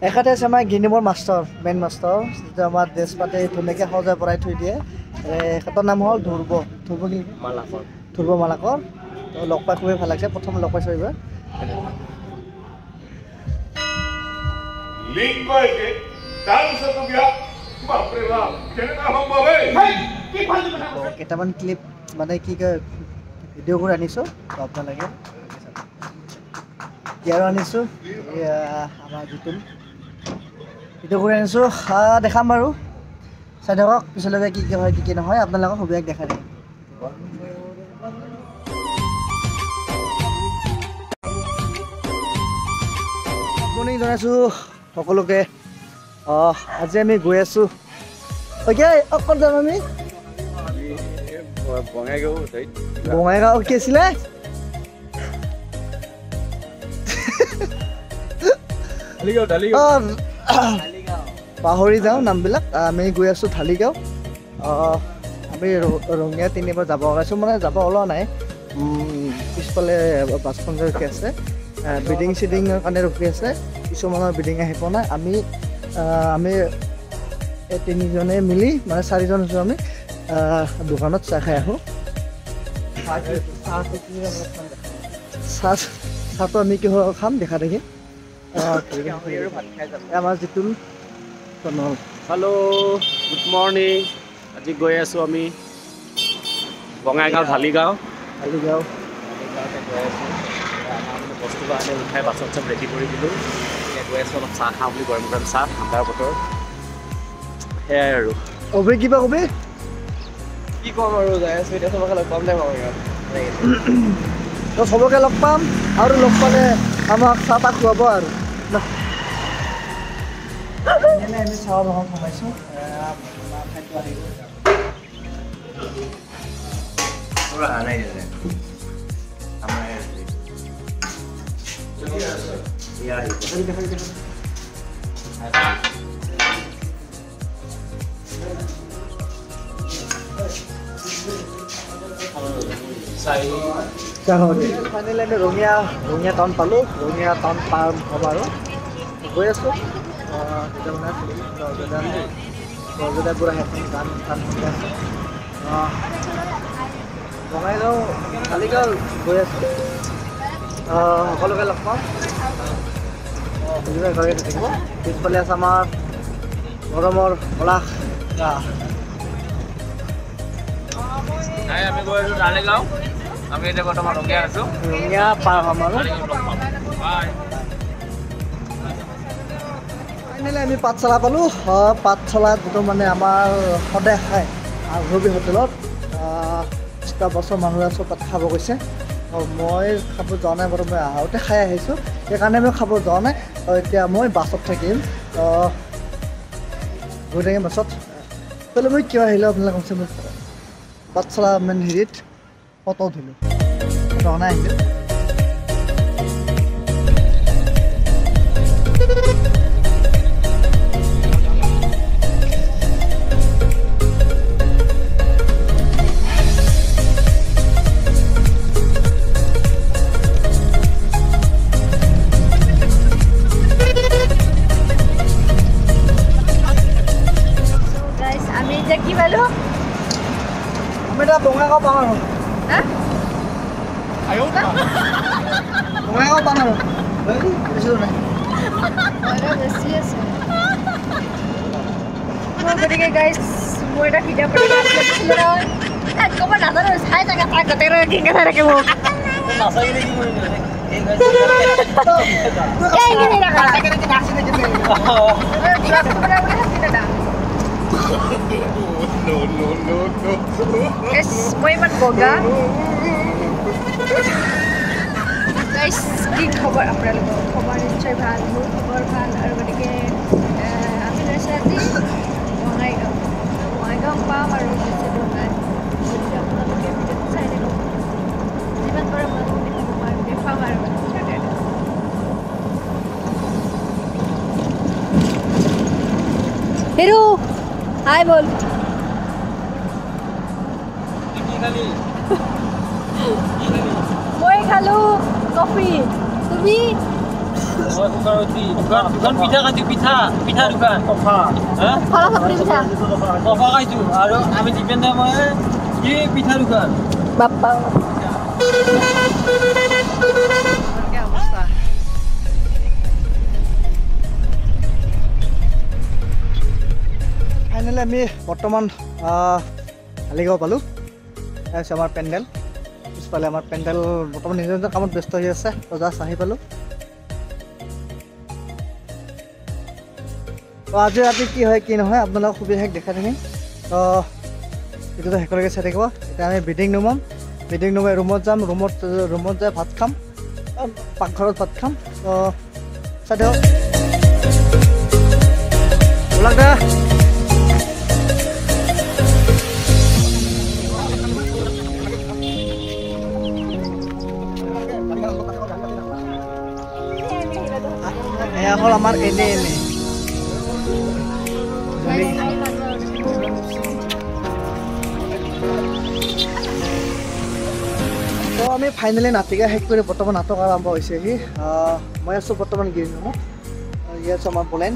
এখেতে আছে আমাৰ গিনিমৰ মাষ্টৰ মেইন মাষ্টৰ যিটো আমাৰ ড্ৰেছ পাতি ধুনীয়াকৈ সজাই পৰাই থৈ দিয়ে এখেতৰ নাম হ'ল ধ্ৰুৱ মালাকৰ ধ্ৰুৱ মালাকৰ তো লগ পাই খুবেই ভাল লাগিছে প্ৰথম লগ পাইছোঁ এইবাৰ কেইটামান ক্লিপ মানে কি কয় ভিডিঅ'বোৰ আনিছোঁ আপোনালোকে ইয়াৰো আনিছোঁ আমাৰ যিটো ভিডিঅ'বোৰ আনিছোঁ দেখাম বাৰু চাই থাকক পিছলৈকে কি কি হয় কি নহয় আপোনালোকক সুবিধাক দেখাই দিম মৰ্ণিং জনাইছোঁ সকলোকে আজি আমি গৈ আছোঁ ক'ত যাম আমি বঙাইগাঁও কি আছিলে পাহৰি যাওঁ নামবিলাক আমি গৈ আছোঁ ঢালিগাঁও আমি ৰঙীয়া 3 যাব ওলাইছোঁ মানে যাব ওলোৱা নাই পিছফালে বাছখন ৰখি আছে বিডিং চিডিঙৰ কাৰণে ৰখি আছে কিছুমানৰ বিডিং আহি পোৱা নাই আমি 3জনে মিলি মানে 4জন আছোঁ আমি দোকানত চাহ খাই আহোঁ চাহটো আমি কিহৰ খাম দেখা দেখি আমাৰ যিটো হেল্ল' গুড মৰ্ণিং আজি গৈ আছোঁ আমি বঙাইগাঁও ঢালিগাঁও গৈ আছোঁ বস্তু বাহানি উঠাই বাছত চব ৰেডি কৰি দিলোঁ এতিয়া গৈ আছোঁ অলপ চাহ খাওঁ বুলি গৰম গৰম চাহ ঠাণ্ডাৰ বতৰ সেয়াই আৰু অভি কিবা কবি কি ক'ম আৰু যাই আছোঁ এতিয়া চবকে লগ পাম দে তো চবকে লগ পাম আৰু লগ পালে আমাক চাহ তাহ খুৱাব আৰু আমি চাহ লগত সোমাইছোঁ ফাইনেলি আমি ৰঙীয়া টাউন পালোঁ ৰঙীয়া টাউন পাৰ হ'ব আৰু গৈ আছোঁ বৰজেদাৰ পুৰা সেইখন গান শুনি আছে বঙাইগাঁও ঢালিগাঁও গৈ আছোঁ সকলোকে লগ পাম ঘৰতে থাকিব পিছফালে আছে আমাৰ গৰমৰ পলাশ আমি গৈ আছোঁ ঢালিগাঁও আমি এতিয়া বৰ্তমান ৰঙীয়া আছোঁ ৰঙীয়া পাৰ হ'ম আৰু ফাইনেলি আমি পাঠশালা পালোঁ পাঠশালাত যিটো মানে আমাৰ সদায় খায় আগ্ৰবী হোটেলত 10 বছৰ মানুহে চব তাত খাব গৈছে মই খাব যোৱা নাই বাৰু মই আহোঁতে খাই আহিছোঁ সেইকাৰণে মই খাব যোৱা নাই এতিয়া মই বাছত থাকিম গৈ থাকিম বাছত বোলে মই কিয় আহিলোঁ আপোনালোকে কমছে মই পাঠশালা মেইন হেৰিত ফটো উঠিলোঁ ৰওনা আহিলোঁ বঙাইগাঁও পাম আৰু বঙাইগাঁও পাম আৰু গতিকে গাইজ মোৰ এটা ভিডিঅ' ক'ব নাজানো চাই থাকে তাক গোটেই কিংকে চাই থাকে মোক মই ইমান বগা গাইজ কি খবৰ আপোনালোকৰ খবৰ নিশ্চয় ভাল মোৰ খবৰ ভাল আৰু গতিকে আমি লৈছোঁ আজি বঙাইগাঁও পাম আৰু বেছি দূৰ নাই গতিকে আপোনালোকে ভিডিঅ'টো চাই থাকক যিমান পাৰে আপোনালোকে দেখিব মই দেখুৱাম আৰু হিৰো হাই বল মই খালোঁ কফি তুমি দোকান পিঠা খাইছোঁ পিঠা দোকান হা ফলা ফাপৰি পিঠা কফা খাইছোঁ আৰু আমি দীপেন দা মই কি পিঠা দোকান বাপ্পা ফাইনেলি আমি বৰ্তমান হালিগাঁও পালোঁ তাৰপিছত আমাৰ পেণ্ডেল পিছফালে আমাৰ পেণ্ডেল বৰ্তমান নিজৰ নিজৰ কামত ব্যস্ত হৈ আছে তো জাষ্ট আহি পালোঁ তো আজি ৰাতি কি হয় কি নহয় আপোনালোকক সুবিধা দেখাই থাকিম তো এইটোতো একেলগে চাই থাকিব এতিয়া আমি বিডিং নুমাম বিডিং নুমাই ৰুমত যাম ৰুমত যাই ভাত খাম পাকঘৰত ভাত খাম তো চাই দিয়ক ব'লক দা এয়া হ'ল আমাৰ এনে তো আমি ফাইনেলি নাটিকা শেষ কৰি বৰ্তমান নাটক আৰম্ভ হৈছেহি মই আছোঁ বৰ্তমান গ্ৰীণ ৰুমত ইয়াত আছোঁ আমাৰ বলেন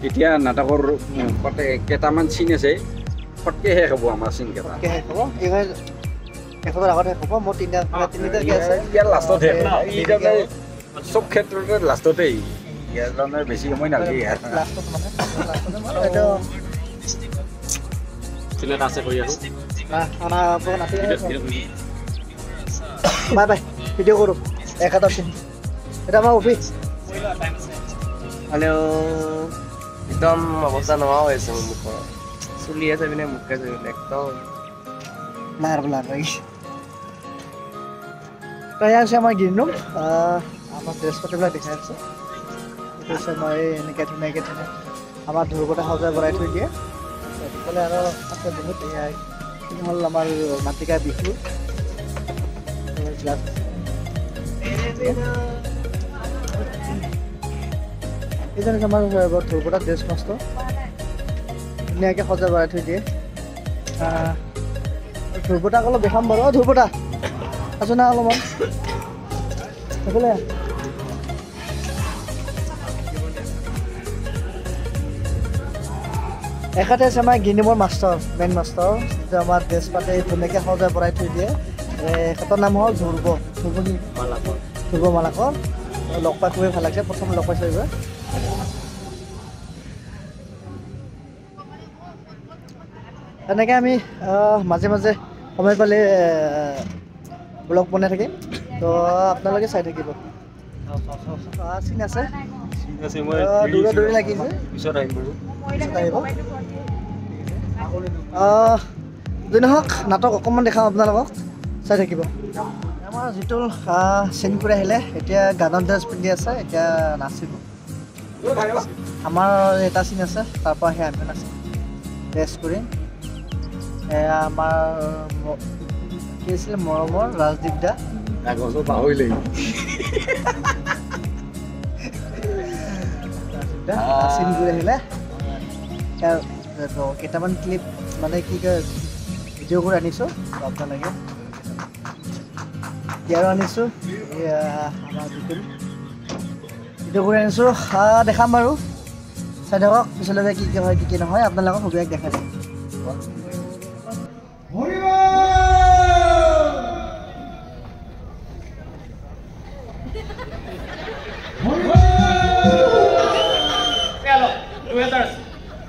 এতিয়া নাটকৰ কেইটামান চিন আছে ফটকে শেষ হ'ব আমাৰ চিন কেইটা শেষ হ'ব এইবাৰ একেবাৰে আগত শেষ হ'ব মোৰ তিনিটাকৈ আছে ইয়াৰ লাষ্টত শেষ না এইকাৰণে চব ক্ষেত্ৰতে লাষ্টতেই ইয়াৰ কাৰণে বেছি সময় নালাগে লাষ্টত মানে এইটো চিন এটা আছে কৰি আহোঁ বাই বাই ভিডিঅ' কৰোঁ একাদশ চিন এটা আমাৰ অফিচ হেল্ল' একদম অৱস্থা নোহোৱা হৈ আছে মোৰ মুখৰ চুলি আছে পিনে মুখে চুলি একদম লাৰ লাগিছে তো এয়া আছে আমাৰ গ্ৰীণ ৰুম আমাৰ ড্ৰেছ পাতিবিলাক দেখাই আছে এইটো হৈছে মই এনেকৈ ধুনীয়াকৈ আমাৰ ধুৰকটা সজাই বনাই থৈ দিয়ে সেইফালে আৰু আছে বহুত এয়াই হ'ল আমাৰ নাটিকা বিহু গ্লাছ এইজন আমাৰ ধুৰকটা ড্ৰেছ মাষ্টৰ ধুনীয়াকৈ সজাই বনাই থৈ দিয়ে ধুৰকটাক অলপ দেখাম বাৰু ধুৰকটা আছো না অলপমান সেইফালে এখাতে আছে আমাৰ গ্ৰীণমৰ মাষ্টৰ মেইন মাষ্টৰ যিটো আমাৰ ড্ৰেছ পাতি ধুনীয়াকৈ সজাই পৰাই থৈ দিয়ে এখেতৰ নাম হ'ল ধ্ৰুৱ মালাকৰ লগ পাই খুবেই ভাল লাগিছে প্ৰথম লগ পাইছোঁ এইবাৰ তেনেকৈ আমি মাজে মাজে সময় পালে ব্লগ বনাই থাকিম তো আপোনালোকে চাই থাকিব চিন আছে দৌৰা লাগিছে পিছত আহিম বাৰু যদি নহওক নাটক অকণমান দেখাম আপোনালোকক চাই থাকিব আমাৰ যিটো চিন কৰি আহিলে এতিয়া গানৰ ড্ৰেছ পিন্ধি আছে এতিয়া নাচিব আমাৰ এটা চিন আছে তাৰপৰা সেই আমি নাচিম ড্ৰেছ কৰি এয়া আমাৰ কি আছিলে মৰমৰ ৰাজদীপ দা কাগজো পাহৰিলেই চিন কৰি আহিলে কেইটামান ক্লিপ মানে কি কয় ভিডিঅ' কৰি আনিছোঁ আপোনালোকে ইয়াৰো আনিছোঁ আমাৰ ভিডিঅ' কৰি আনিছোঁ দেখাম বাৰু চাই থাকক পিছলৈকে কি কি হয় কি কি নহয় আপোনালোকক সুবিধাক দেখাই দিম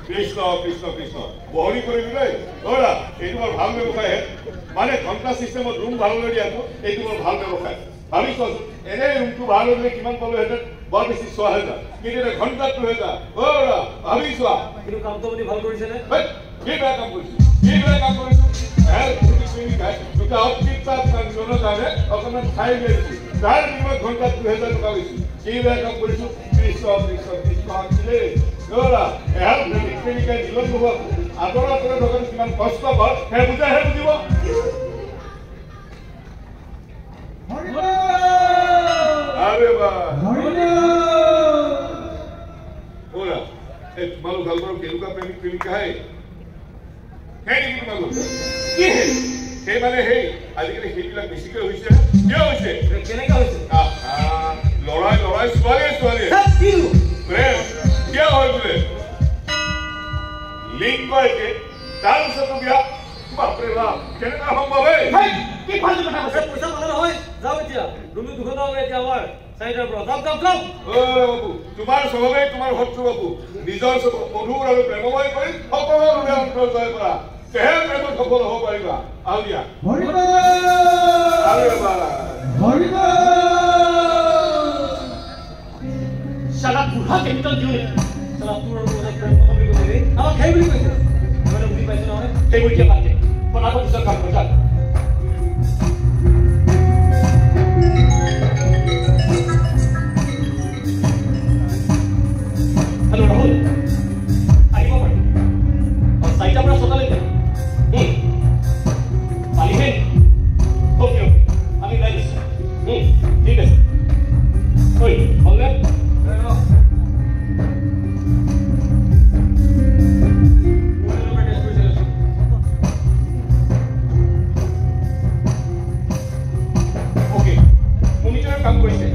কৃষ্ণ কৃষ্ণ কৃষ্ণ বহৰি কৰি দিলে ধৰা এইটো বৰ ভাল ব্যৱসায় মানে ঘণ্টা চিষ্টেমত ৰুম ভাড়ালৈ দিয়াটো এইটো বৰ ভাল ব্যৱসায় ভাবি চোৱাচোন এনে ৰুমটো ভাড়ালৈ দিলে কিমান পালোহেঁতেন বৰ বেছি 6,000 কিন্তু এতিয়া ঘণ্টাত 2,000 ধৰা ভাবি চোৱা কিন্তু কামটো আপুনি ভাল কৰিছেনে কি বেয়া কাম কৰিছোঁ দুটা অপকৃতাৰ কাৰণে অকণমান ঠাই লৈছোঁ তাৰ বিনিময়ত ঘণ্টাত 2,000 টকা লৈছোঁ কি বেয়া কাম কৰিছোঁ কৃষ্ণ কৃষ্ণ কৃষ্ণ আছিলে ধৰা এহাল প্ৰেমিকাই জীৱন বহুৱাব আঁতৰা আঁতৰা থকা কিমান কষ্ট হয় সেই বুজাইহে বুজিব আৰে বা তোমালোক ভাল বাৰু কেনেকুৱা প্ৰেমিক প্ৰেমিকাহে সেই নেকি তোমালোক কি সেই মানে সেই আজিকালি সেইবিলাক বেছিকৈ হৈছে কিয় হৈছে কেনেকৈ হৈছে লৰাই লৰাই ছোৱালীয়ে প্ৰেম কিয় হয় বোলে লিংগ একে তাৰপিছতো বিয়া বাপৰে বাপ কেনেকুৱা সম্ভৱ কি ফালতু কথা কৈছে পইচা মানে নহয় যাও এতিয়া ৰুমটো দুখন হ'ব এতিয়া আমাৰ চাইডৰ পৰা যাও বাবু তোমাৰ স্বভাৱে তোমাৰ শত্ৰু বাবু নিজৰ মধুৰ আৰু প্ৰেমময় কৰি সকলো ৰুণে অন্তৰ জয় কৰা তেহে প্ৰেমত সফল হ'ব পাৰিবা আহো দিয়া শালা বুঢ়া কেমিকেল দিও নে শালা তোৰ লগত প্ৰেম কথা বুলি কৈছে আমাক সেই বুলি কৈছে মই বুজি পাইছো নহয় সেইবোৰ কিয় পাতে ফটাফট পিছত কাম কৰা हेलो राहुल आइए पर और साइड अपना सोता लेते पाली है ओके अभी लाइस ठीक है ओए ऑल राइट ओके मॉनिटर काम কৰিছে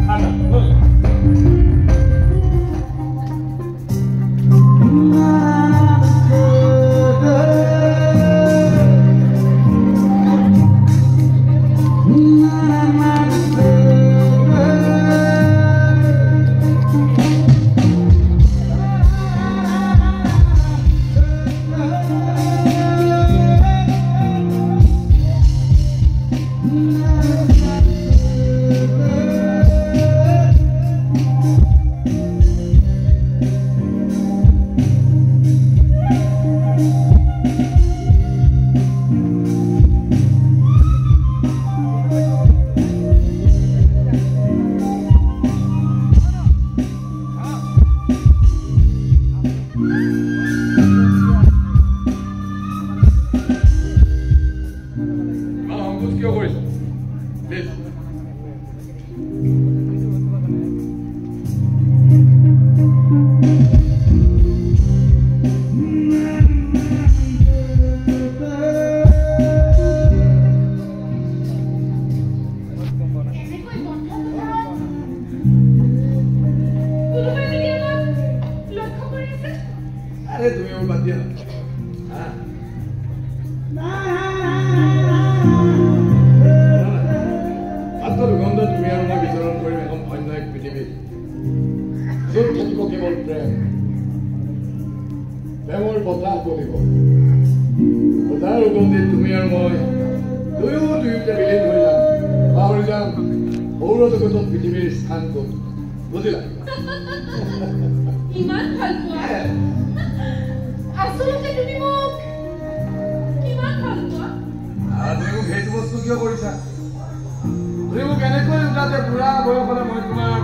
আনা প্ৰেমৰ বতাহ বলিব বতাহ গন্ধে তুমি আৰু মই দুয়োটা বিলীন হৈ যাম পাহৰি যাম সৌৰজগতত পৃথিৱীৰ স্থান ক'ত বুজিলা ইমান ভাল পোৱা আচলতে তুমি মোক কিমান ভাল পোৱা তুমি মোক সেইটো বস্তু কিয় কৰিছা তুমি মোক এনেকৈ উঠাতে বুঢ়া বয়সতে মই তোমাৰ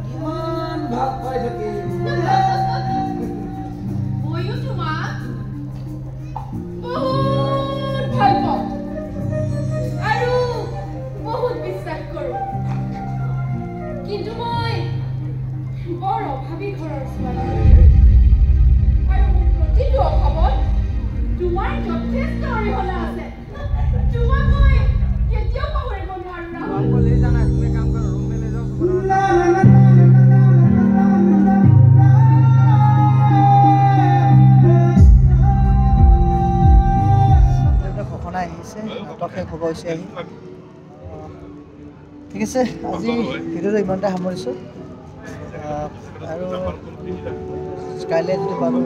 কিমান ভাগ পাই থাকিম কিন্তু মই বৰ অভাৱী ঘৰৰ ছোৱালী আৰু প্ৰতিটো অভাৱত তোমাৰ যথেষ্ট অৰিহণা আছে তোমাক মই কেতিয়াও পাহৰিব নোৱাৰো ঘোষণা আহিছে নাটক শেষ হ'ব হৈছে আহি ঠিক আছে আজি ভিডিঅ'টো ইমানতে সামৰিছোঁ আৰু কাইলৈ যদি পাৰোঁ